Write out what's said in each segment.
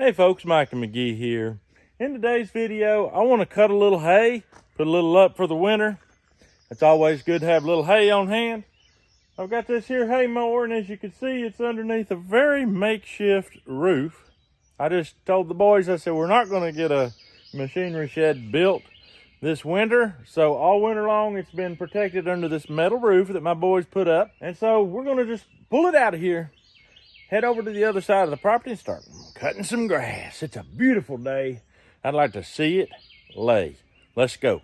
Hey folks, Mike and McGee here. In today's video, I want to cut a little hay, put a little up for the winter. It's always good to have a little hay on hand. I've got this here hay mower, and as you can see, it's underneath a very makeshift roof. I just told the boys, I said, we're not going to get a machinery shed built this winter. So all winter long, it's been protected under this metal roof that my boys put up. And so we're going to just pull it out of here, head over to the other side of the property and start cutting some grass. It's a beautiful day. I'd like to see it lay. Let's go.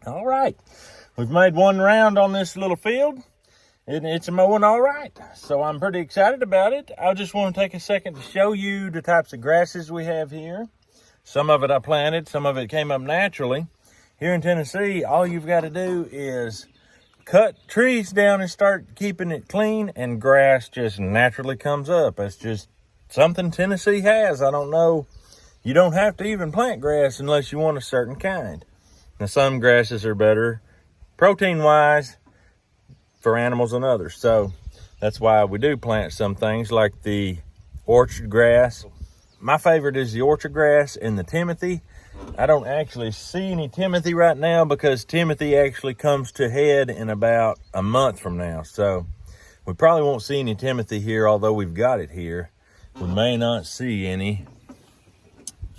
All right, we've made one round on this little field, and it's mowing all right. So I'm pretty excited about it. I just want to take a second to show you the types of grasses we have here. Some of it I planted, some of it came up naturally. Here in Tennessee, all you've got to do is cut trees down and start keeping it clean, and grass just naturally comes up. That's just something Tennessee has. I don't know. You don't have to even plant grass unless you want a certain kind. Now, some grasses are better protein-wise for animals than others. So that's why we do plant some things like the orchard grass. My favorite is the orchard grass and the timothy. I don't actually see any timothy right now because timothy actually comes to head in about a month from now. So we probably won't see any timothy here, although we've got it here. We may not see any.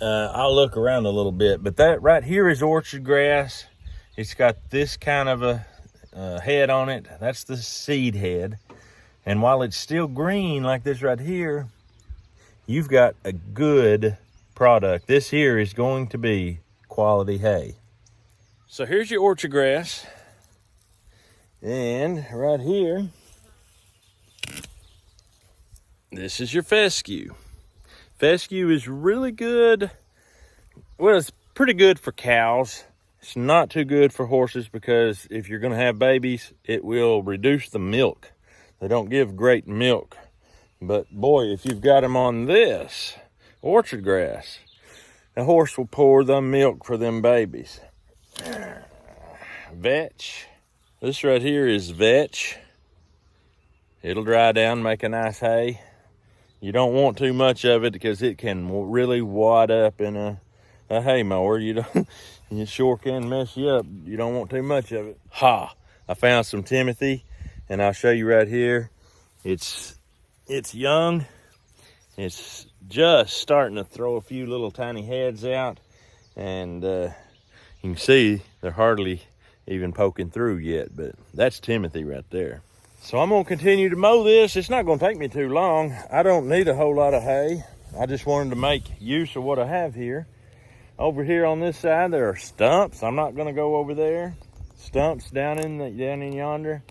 I'll look around a little bit, but that right here is orchard grass. It's got this kind of a head on it. That's the seed head. And while it's still green like this right here, you've got a good product. This here is going to be quality hay. So here's your orchard grass. And right here, this is your fescue. Fescue is really good. Well, it's pretty good for cows. It's not too good for horses because if you're going to have babies, it will reduce the milk. They don't give great milk. But boy, if you've got them on this orchard grass, the horse will pour the milk for them babies. Vetch. This right here is vetch. It'll dry down, make a nice hay. You don't want too much of it because it can really wad up in a hay mower. It sure can mess you up. You don't want too much of it. I found some timothy, and I'll show you right here. It's young. It's just starting to throw a few little tiny heads out, and you can see they're hardly even poking through yet, but that's timothy right there. So I'm gonna continue to mow this. It's not gonna take me too long. I don't need a whole lot of hay. I just wanted to make use of what I have here. Over here on this side, there are stumps. I'm not gonna go over there. Stumps down in yonder.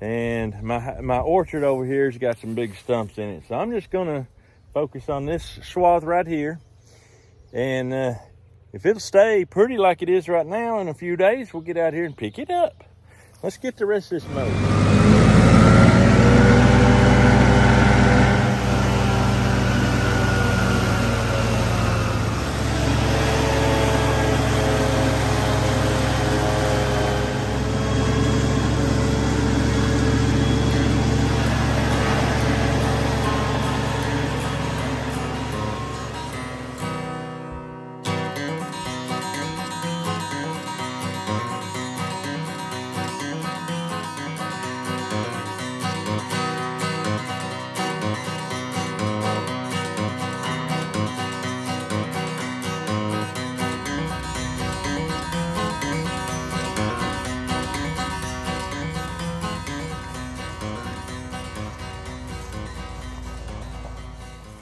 And my orchard over here has got some big stumps in it. So I'm just gonna focus on this swath right here. And if it'll stay pretty like it is right now, in a few days, we'll get out here and pick it up. Let's get the rest of this mowed.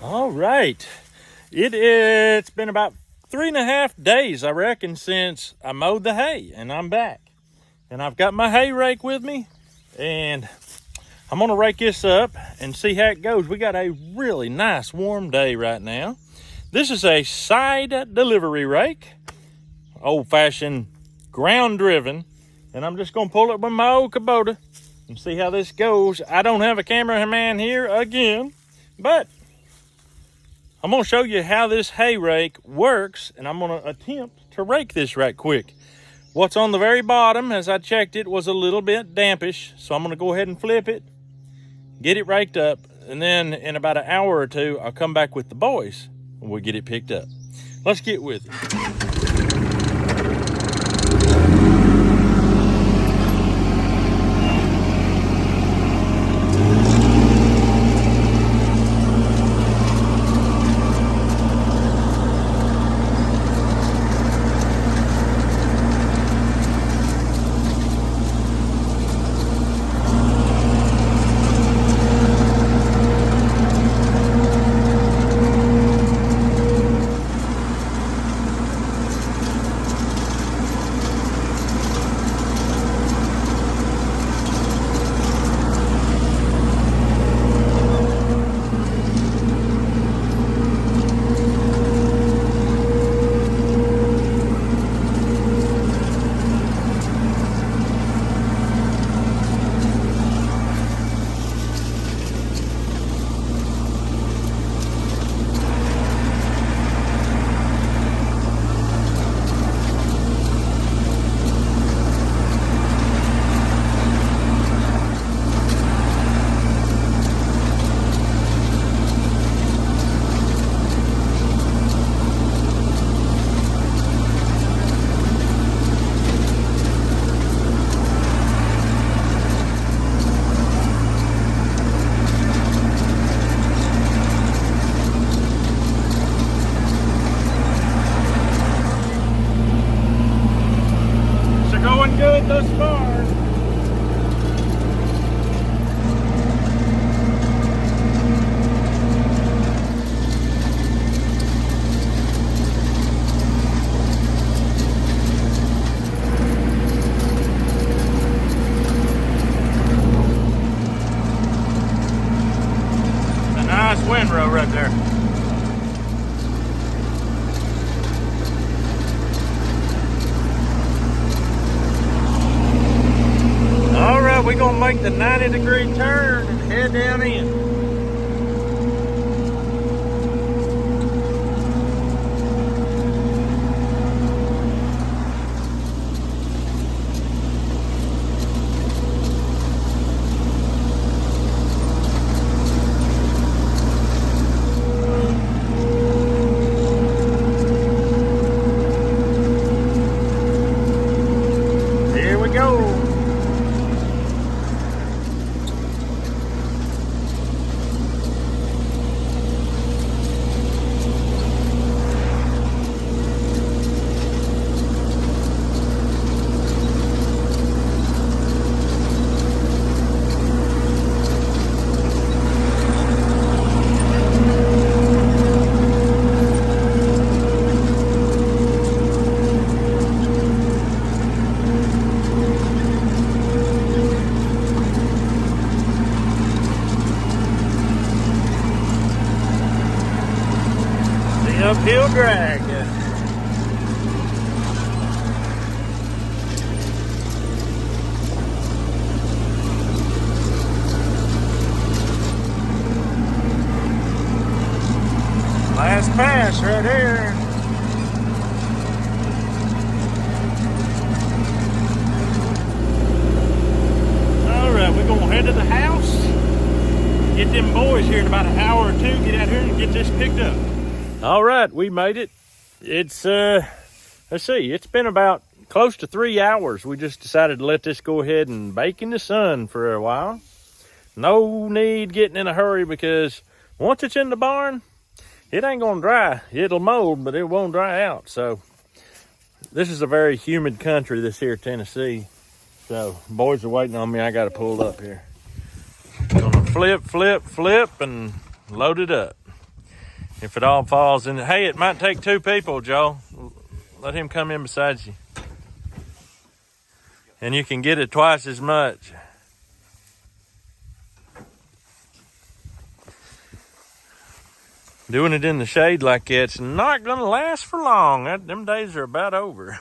All right, it's been about 3.5 days, I reckon, since I mowed the hay, and I'm back. And I've got my hay rake with me, and I'm gonna rake this up and see how it goes. We got a really nice warm day right now. This is a side delivery rake, old-fashioned ground driven, and I'm just gonna pull it with my old Kubota and see how this goes. I don't have a cameraman here again, but I'm gonna show you how this hay rake works, and I'm gonna attempt to rake this right quick. What's on the very bottom, as I checked it, was a little bit dampish, so I'm gonna go ahead and flip it, get it raked up, and then in about an hour or two, I'll come back with the boys and we'll get it picked up. Let's get with it. Good thus far. A nice windrow right there. We're gonna make the 90-degree turn and head down in. Here we go. the uphill drag. Last pass right here. All right, we're gonna head to the house. Get them boys here in about an hour or two. Get out here and get this picked up. All right, we made it. It's let's see, it's been about close to 3 hours. We just decided to let this go ahead and bake in the sun for a while. No need getting in a hurry, because once it's in the barn, it ain't gonna dry. It'll mold, but it won't dry out. So this is a very humid country, this here Tennessee. So boys are waiting on me. I gotta pull up here. Gonna flip, flip, flip, and load it up. If it all falls in, hey, it might take 2 people, Joe. Let him come in beside you. And you can get it twice as much. Doing it in the shade like that, it's not gonna last for long. Them days are about over.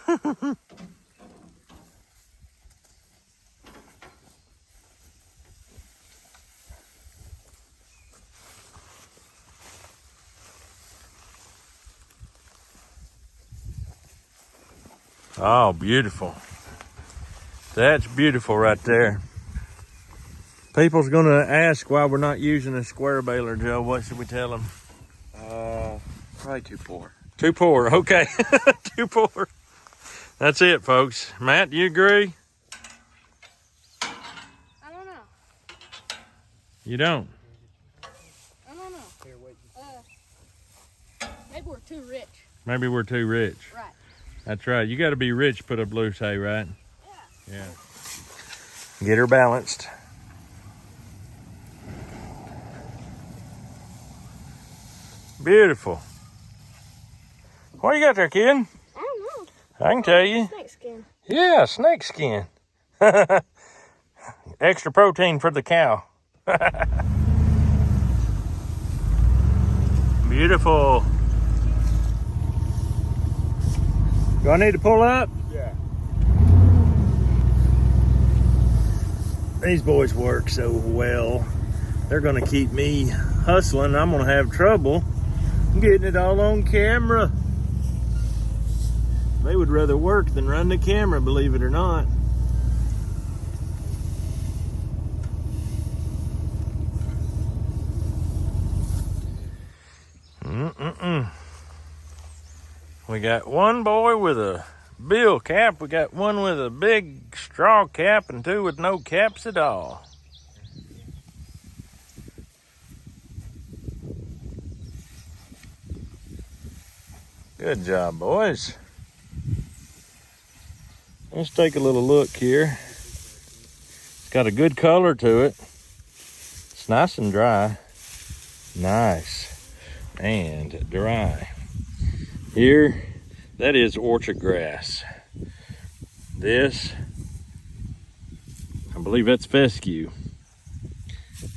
Oh, beautiful. That's beautiful right there. People's gonna ask why we're not using a square baler, Joe. What should we tell them? Probably too poor. Too poor, okay. Too poor. That's it, folks. Matt, do you agree? I don't know. You don't? I don't know. Maybe we're too rich. Maybe we're too rich. Right. That's right. You got to be rich to put up loose hay, right? Yeah. Yeah. Get her balanced. Beautiful. What you got there, kid? I don't know. I can tell you. Snake skin. Yeah, snake skin. Extra protein for the cow. Beautiful. Do I need to pull up? Yeah. These boys work so well. They're gonna keep me hustling. I'm gonna have trouble getting it all on camera. They would rather work than run the camera, believe it or not. We got one boy with a bill cap. We got one with a big straw cap and 2 with no caps at all. Good job, boys. Let's take a little look here. It's got a good color to it. It's nice and dry. Nice and dry. Here, that is orchard grass. This, I believe that's fescue.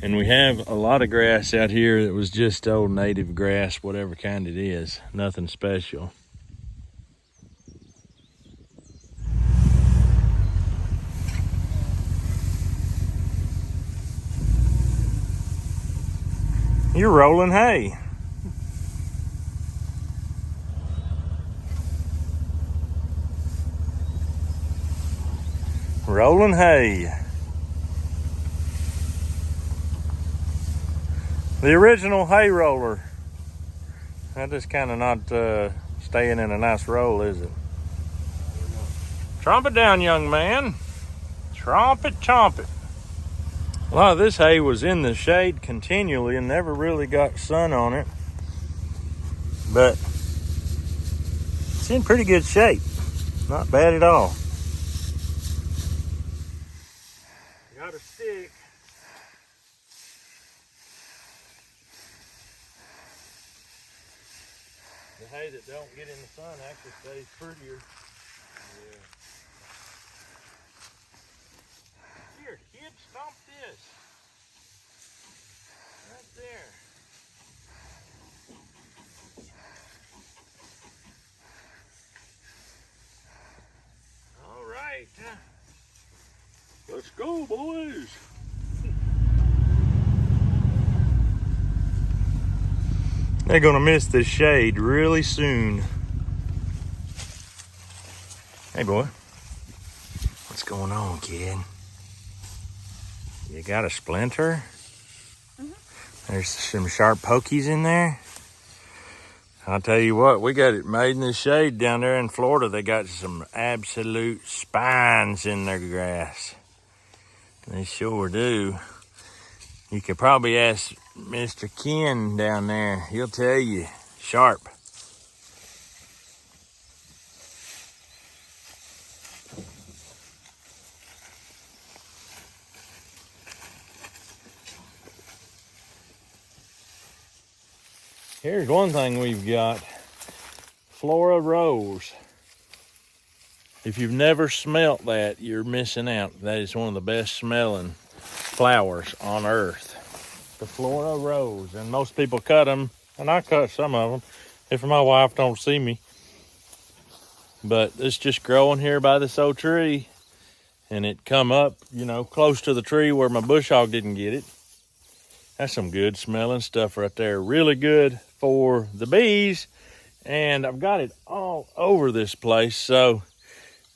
And we have a lot of grass out here that was just old native grass, whatever kind it is. Nothing special. You're rolling hay. Rolling hay. The original hay roller. That is kind of not staying in a nice roll, is it? Tromp it down, young man. Tromp it, chomp it. A lot of this hay was in the shade continually and never really got sun on it. But it's in pretty good shape. Not bad at all. Got a stick. The hay that don't get in the sun actually stays prettier. Yeah. Here, kid, stomp this. Right there. Let's go, boys. They're gonna miss this shade really soon. Hey, boy. What's going on, kid? You got a splinter? There's some sharp pokies in there. I'll tell you what, we got it made in the shade down there in Florida. They got some absolute spines in their grass. They sure do. You could probably ask Mr. Ken down there. He'll tell you, sharp. Here's one thing we've got. Flora Rose. If you've never smelt that, you're missing out. That is one of the best smelling flowers on earth. The Flora Rose. And most people cut them, and I cut some of them if my wife don't see me. But it's just growing here by this old tree. And it come up, you know, close to the tree where my bush hog didn't get it. That's some good smelling stuff right there. Really good for the bees. And I've got it all over this place. So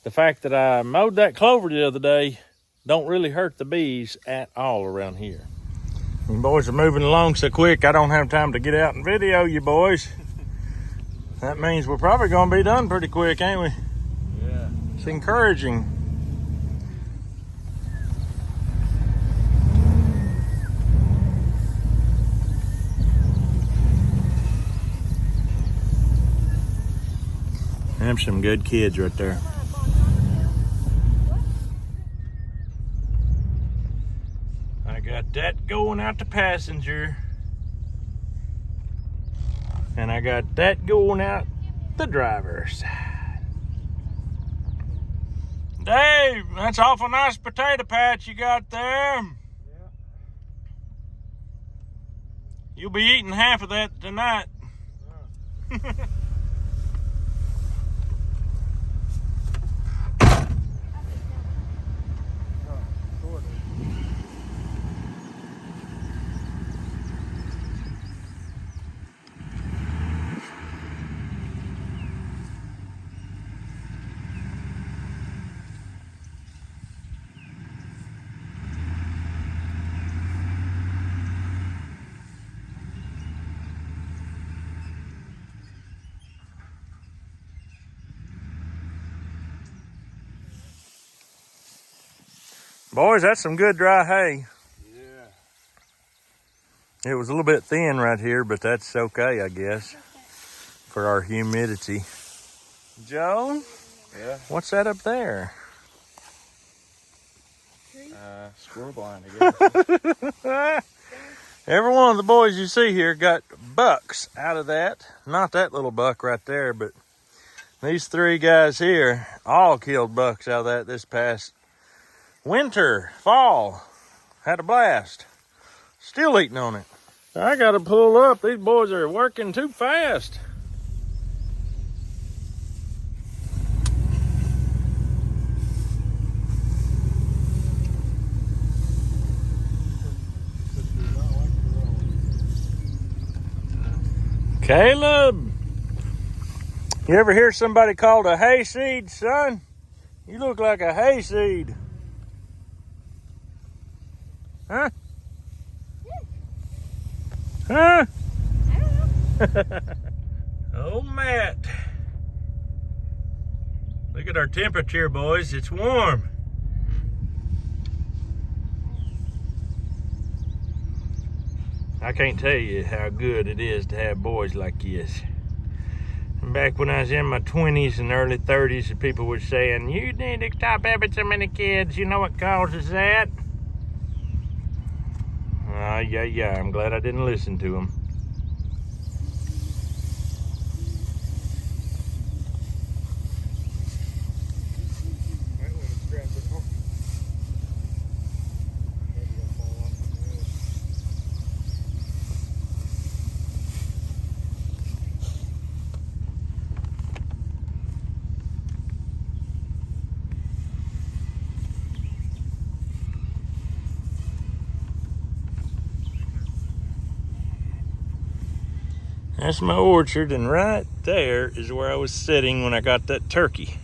the fact that I mowed that clover the other day don't really hurt the bees at all around here. You boys are moving along so quick, I don't have time to get out and video you boys. That means we're probably gonna be done pretty quick, ain't we? Yeah. It's encouraging. Them some good kids right there. I got that going out to passenger. And I got that going out the driver's side. Dave, that's awful nice potato patch you got there. Yeah. You'll be eating half of that tonight. Yeah. Boys, that's some good dry hay. Yeah. It was a little bit thin right here, but that's okay, I guess, for our humidity. Joe? Yeah. What's that up there? Squirrel blind, I guess. Every one of the boys you see here got bucks out of that. Not that little buck right there, but these three guys here all killed bucks out of that this past winter, fall. Had a blast. Still eating on it. I gotta pull up. These boys are working too fast. Caleb, you ever hear somebody called a hayseed, son? You look like a hayseed. Huh? Huh? I don't know. Oh, Matt. Look at our temperature, boys. It's warm. I can't tell you how good it is to have boys like this. Back when I was in my 20s and early 30s, people were saying, you need to stop having so many kids. You know what causes that? Yeah. I'm glad I didn't listen to them. That's my orchard, and right there is where I was sitting when I got that turkey.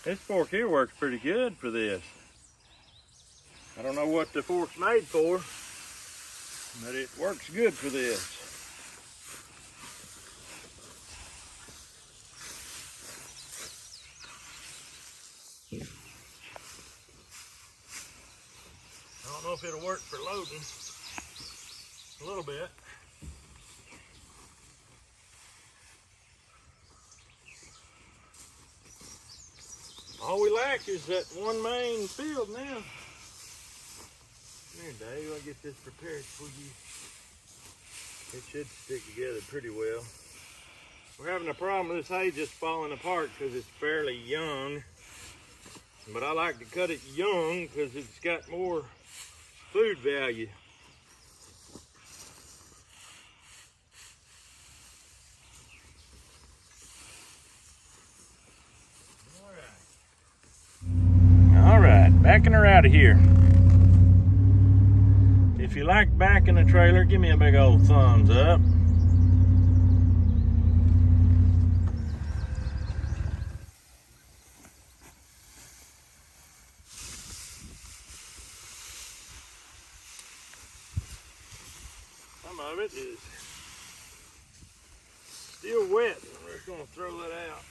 This fork here works pretty good for this. I don't know what the fork's made for, but it works good for this. I don't know if it'll work for loading. A little bit. All we lack is that one main field now. There, Dave, I'll get this prepared for you. It should stick together pretty well. We're having a problem with this hay just falling apart because it's fairly young. But I like to cut it young because it's got more food value. All right, backing her out of here. If you like backing a trailer, give me a big old thumbs up. Some of it is still wet, and we're just gonna throw that out.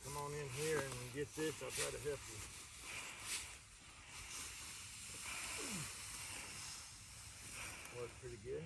Come on in here and get this. I'll try to help you. Works pretty good.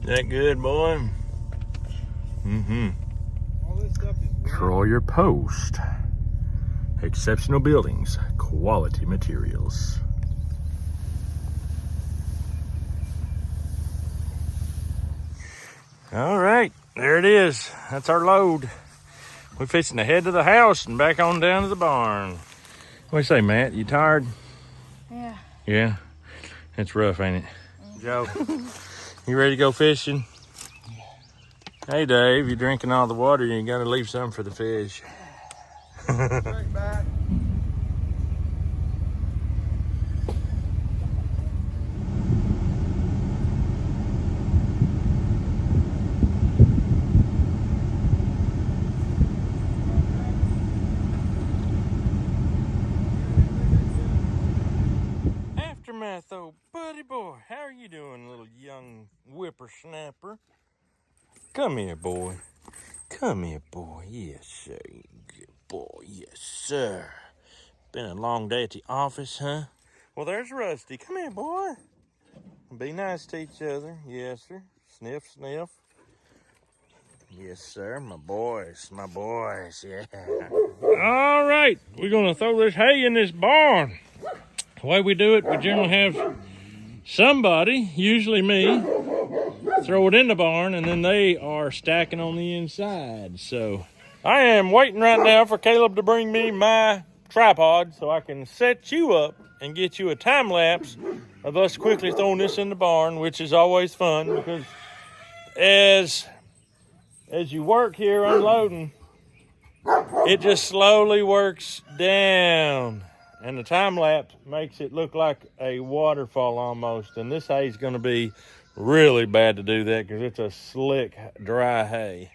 That good, boy? Mm-hmm. All this stuff is wet. Troyer Post. Exceptional buildings, quality materials. All right, there it is. That's our load. We're fixing to head to the house and back on down to the barn. What do you say, Matt? You tired? Yeah. Yeah? It's rough, ain't it? Joe, you ready to go fishing? Hey, Dave, you're drinking all the water. You gotta leave some for the fish. Straight back. Aftermath, oh buddy boy. How are you doing, little young whippersnapper? Come here, boy. Come here, boy. Yes, sir. Good boy. Yes, sir. Been a long day at the office, huh? Well, there's Rusty. Come here, boy. Be nice to each other. Yes, sir. Sniff, sniff. Yes, sir. My boys. My boys. Yeah. All right. We're going to throw this hay in this barn. The way we do it, we generally have somebody, usually me, throw it in the barn, and then they are stacking on the inside. So I am waiting right now for Caleb to bring me my tripod so I can set you up and get you a time lapse of us quickly throwing this in the barn, which is always fun because as you work here unloading, it just slowly works down. And the time lapse makes it look like a waterfall almost. And this hay is going to be really bad to do that because it's a slick, dry hay.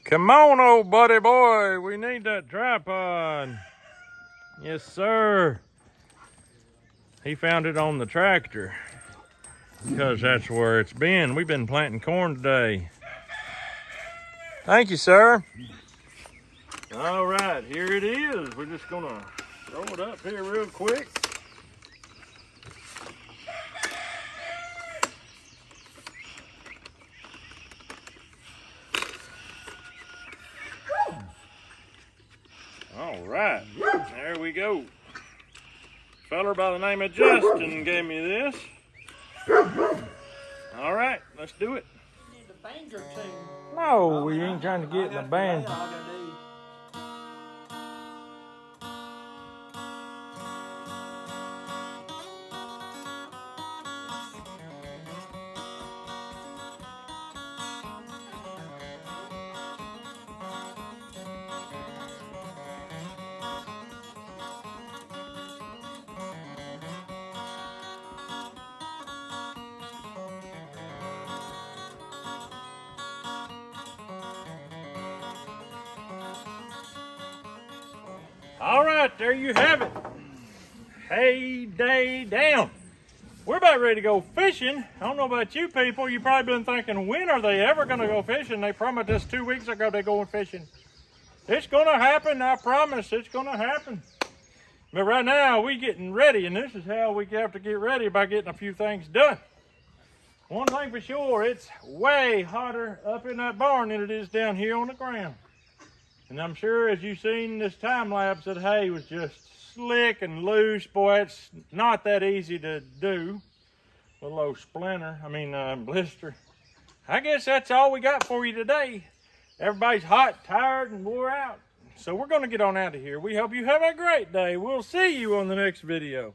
Come on, old buddy boy. We need that tripod. Yes, sir. He found it on the tractor because that's where it's been. We've been planting corn today. Thank you, sir. All right, here it is. We're just going to throw it up here real quick. All right, there we go. Feller by the name of Justin gave me this. All right, let's do it. You need a banjo tune. No, we ain't trying to get in the band. All right, there you have it. Hey, day down. We're about ready to go fishing. I don't know about you people. You probably been thinking, when are they ever going to go fishing? They promised us 2 weeks ago they're going fishing. It's going to happen. I promise it's going to happen. But right now, we getting ready, and this is how we have to get ready, by getting a few things done. One thing for sure, it's way hotter up in that barn than it is down here on the ground. And I'm sure as you've seen this time lapse, that hay was just slick and loose. Boy, it's not that easy to do with a little blister. I guess that's all we got for you today. Everybody's hot, tired, and wore out. So we're going to get on out of here. We hope you have a great day. We'll see you on the next video.